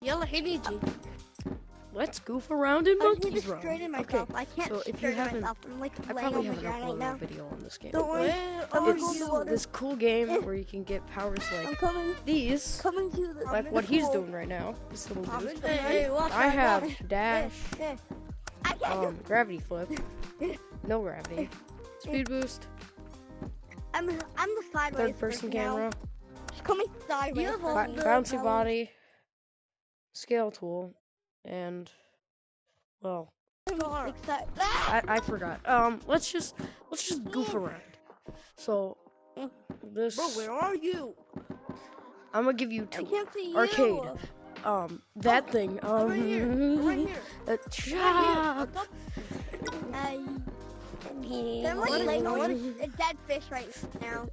Yalla Hiniji. Let's goof around in Monkey's just Run. straighten Okay, myself. I can't so if you straighten haven't, myself. I'm like I laying probably on the haven't ground right uploaded now. a video on this game. Don't worry. Where I'm are going to you? water. This cool game where you can get powers I'm like coming. these, Coming to the. like what he's doing right now. This little dude. Hey, watch I out, have watch. dash, I can't do. gravity flip, no gravity, speed boost, I'm the sideways. third person now. camera, Just coming sideways. You have for all me. the- bouncy body, scale tool, and well, Except. I forgot. Let's just goof around. So this, Bro, where are you? I'm gonna give you I two. can't see you. Arcade. That thing. I'm right here. I'm right here. Chop. I'm like laying on a dead fish right now.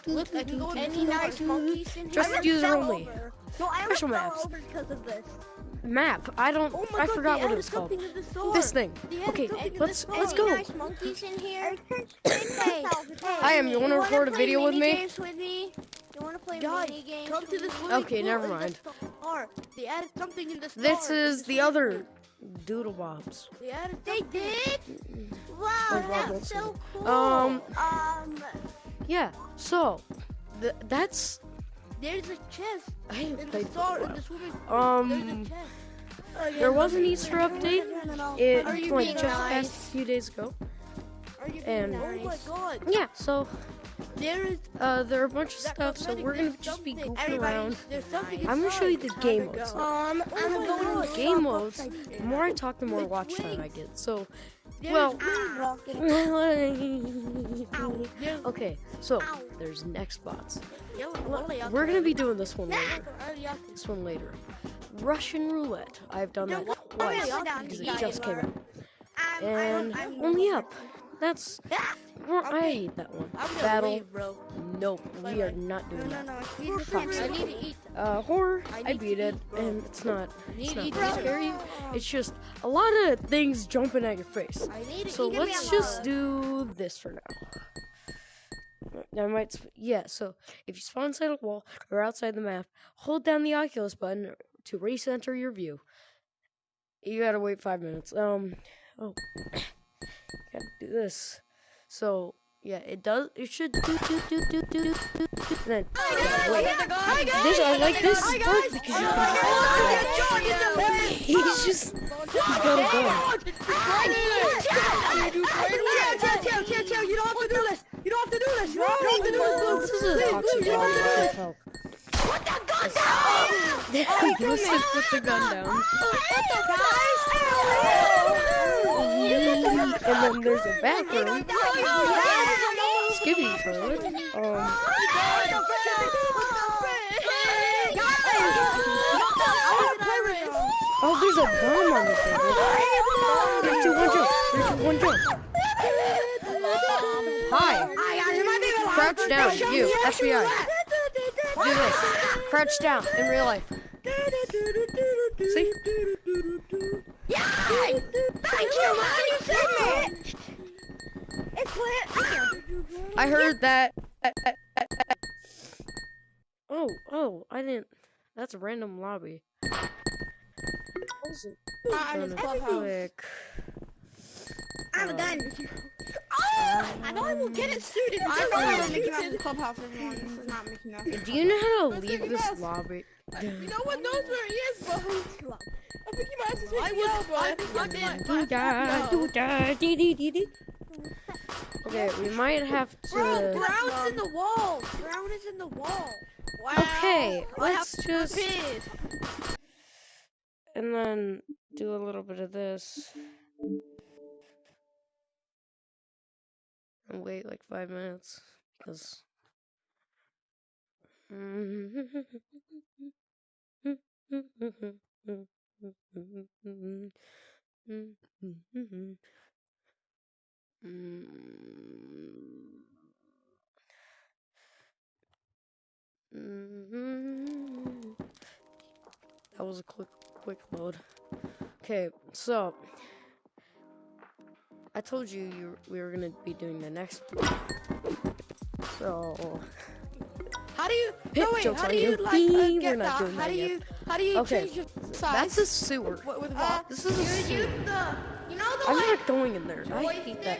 Look, I can go Any into nice the monkeys in here? Just I almost user fell only. over. No, I Special almost maps. fell over because of this. Map. I don't. Oh my I God, forgot they what it added was called. something to the store. This thing. They added Okay, something to let's the let's store. go. Nice monkeys in here. Hey, Hi, you wanna record a video with me? Games with me? You wanna play Guys, mini games? come to with the me? swimming Okay, pool never in the mind. store. They added something in the store. This in is the swimming other pool. Doodle Bobs. They added They something. did? Wow, Like that's Roblox. so cool. Yeah. So, that's. There's a chest I haven't in the played for store a in the while. swimming pool. There's a chest. There was an Easter update. It Are you like being just nice? passed a few days ago. Are you and- Oh my God. Yeah. So There is there are a bunch of that stuff. So cosmetic, we're gonna there's just be something. goofing around. There's something I'm gonna show you the inside. game Time to modes. go. I'm my going God. to Game modes. The more I talk, the more It's watch time I wings. get. So, There's well. wings. walking. There's- Okay. So there's next bots. Yellow, only out We're there. gonna be doing this one later. Already out there. This one later. Russian roulette. I've done that twice because it just came out. And only up. That's. Well, I hate that one. I'm gonna Battle. leave, bro. Nope, we are not doing that. I need to eat. Horror. I I need beat to it, eat, bro. and it's not. I need It's to not eat really this. scary. It's just a lot of things jumping at your face. I need to So eat. let's just do this for now. I might, yeah. So if you spawn inside a wall or outside the map, hold down the Oculus button to recenter your view. You gotta wait 5 minutes. Oh, gotta do this. So yeah, it does. It should do. And then wait. This I like this part because he's just he's got a gun. You don't have to do this. You don't have to do this. You don't have to do This is a toxic bomb. Help. Put the gun Listen, put the gun down. And then there's a back room. Skibbity toilet. Oh, there's a bomb on the table. 3, 2, 1, jump. 3, 2, 1, jump. Hi. Crouch down. You, FBI. Do this. Crouch down in real life. See? Thank you, Mom. You said it. It's lit. I heard that. Oh, I didn't. That's a random lobby. Quick. I'm done. I know I will get it suited. I know how to make it clubhouse, everyone. This is not making up. Do you know how to leave this lobby? No one knows where he is, bro. I think he might have to bro. Okay, we might have Bro, to. Brown's in the wall. Brown is in the wall. Wow. Okay, I have let's just. pissed. And then do a little bit of this. And wait like 5 minutes. Because. That was a quick load. Okay, so I told you we were gonna be doing the next one. So How do you? Hit No wait. jokes How on do you. you like We're get not that? doing How that do yet. you? How do you Okay, change your size? that's a sewer. With what? This is a sewer. You know the I'm like not going in there. I hate that.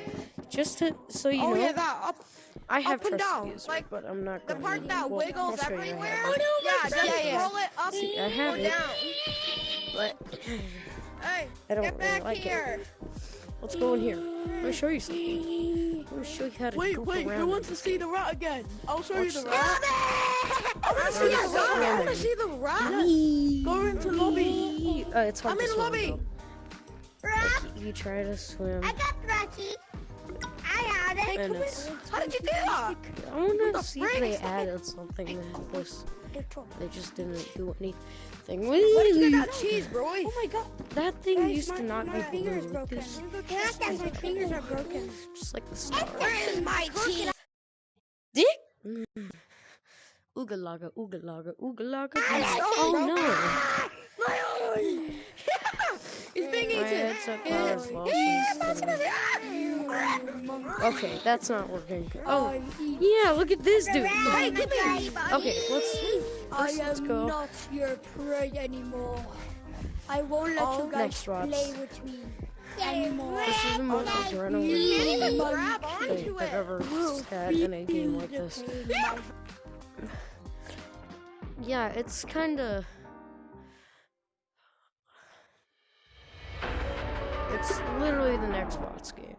Just to, so you Oh know, yeah, that up. I have up and trust down, user, like, but I'm not The going part in. that Well, wiggles I'll show you. I everywhere. have it. Yeah, just roll it up See, I have or it, down. but Hey, I don't get really back like here. it. Let's go in here. Let me show you something. Let me show you how to goof Wait, around. who wants to see the rat again? I'll show you Watch the this. rat. I want to see the rat. I want to see the rat. Go into lobby. It's hard I'm to in swim, lobby. though. Rock. Like, you try to swim, I got Rocky. I had it. and it's. How did you do that? I want What to the see if frick? they added something in this. They just didn't do anything. Where did you get that cheese, bro? Oh my god. That thing Guys, used to not my be finger's blue. broken. This, Guys, my fingers are broken. just like the star. Where is my cheese? Dick. Ooga laga, ooga laga, ooga laga. Oh, Oh no! My eye! He's being My eaten. headset power is lost. Okay, that's not working. Oh, yeah, look at this dude. Hey, give me. Okay, let's go. not your prey anymore. I won't let you guys Next spots. play with me anymore. This is the most adrenaline You can't even thing grab onto I've it. ever had in a game like this. Yeah, it's kinda... It's literally the next bots game.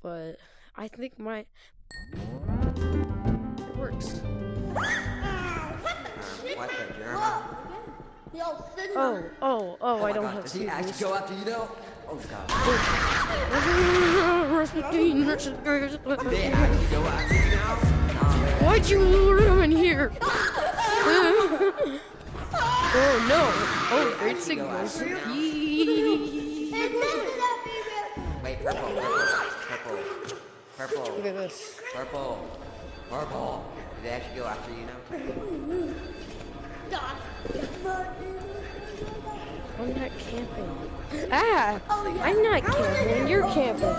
But I think my... It works. What the German? Oh, I don't God, have does he Steve actually Boost. go after you though? Oh god. Rasputin, Did they actually go after you now? Oh, man. why'd you lure him in here? Oh no! Oh, great signals. Wait, purple. Look at this. Purple. Did they actually go after you now? I'm not camping. Ah! I'm not camping. You're camping.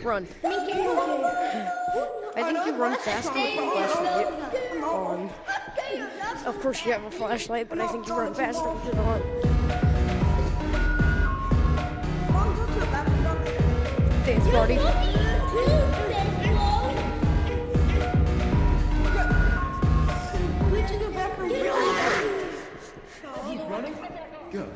Run. I think you run faster with the flashlight on. Of course you have a flashlight, but I think you run faster with it on. Dance party. He's running? Go.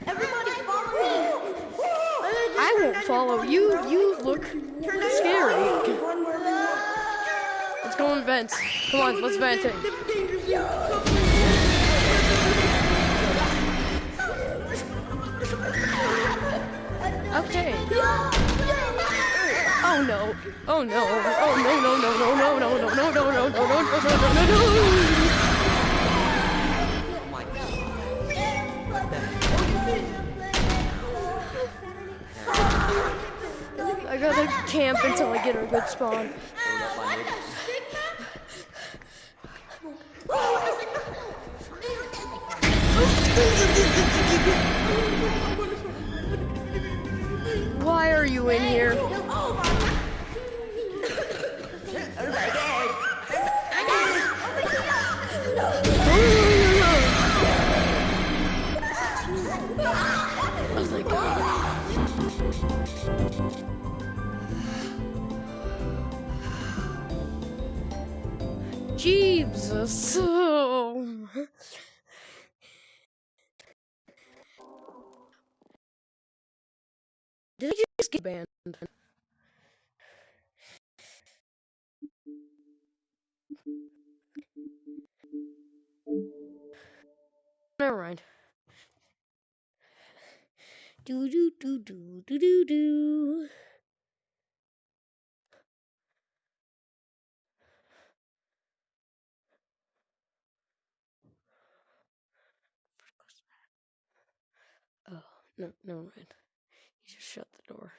Everybody follow me. I won't follow you. You look scary. Let's go in vents. Come on, let's vent it. Okay. Oh no. Oh no. Oh no no no no no no no no no no no no no no no no. Oh my god. I gotta camp until I get a good spawn. Hold up my niggas. Why are you in here? Oh my god. Jesus. Did I just get banned? Never mind. Do do do do do do do. Oh, no, never mind. You just shut the door.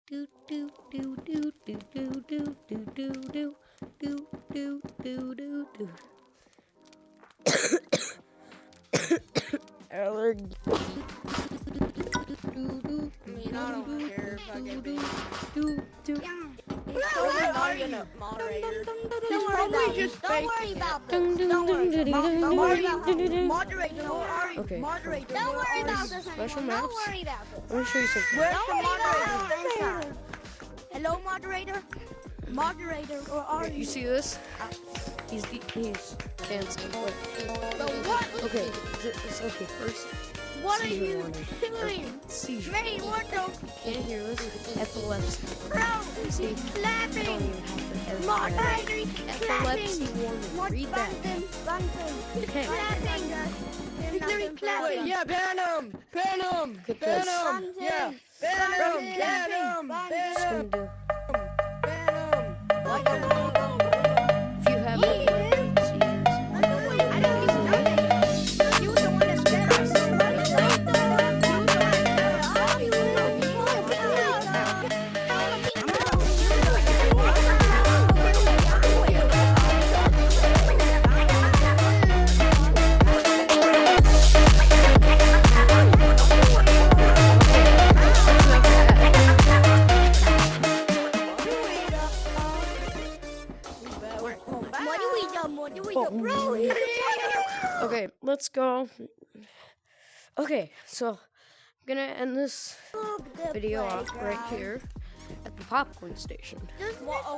Do do do do do do do do do do do do do do do. allergy. I mean, I don't care if I get big. Don't worry about this. Don't worry about this. Moderator, where are you? Okay. Moderator, don't worry about this. Special Don't maps. worry about this. Let me show you something. Where's the moderator? Hello, moderator. Moderator, where are You you? see this? He's dancing. Like, okay, it's okay. First, What are seizure you warning. doing? Seizure. Mate, what the? Can't hear this. Epilepsy. Bro, See, he's I don't clapping. even have to edit that. Moderator, he's Epilepsy clapping. warning. Read that. Okay. Clapping. He's literally clapping. Yeah, ban him! Ban him! Get Ban this. him! Yeah! Ban him! Ban him! Just Ban gonna him! do. Ban him! If you have any seizures, I don't even know that. You were the one that said us. okay, let's go. Okay, so I'm gonna end this video off right here at the popcorn station.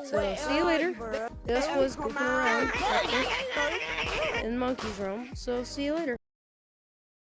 So see you later. This was Goofin around in Monkey's Room. So see you later.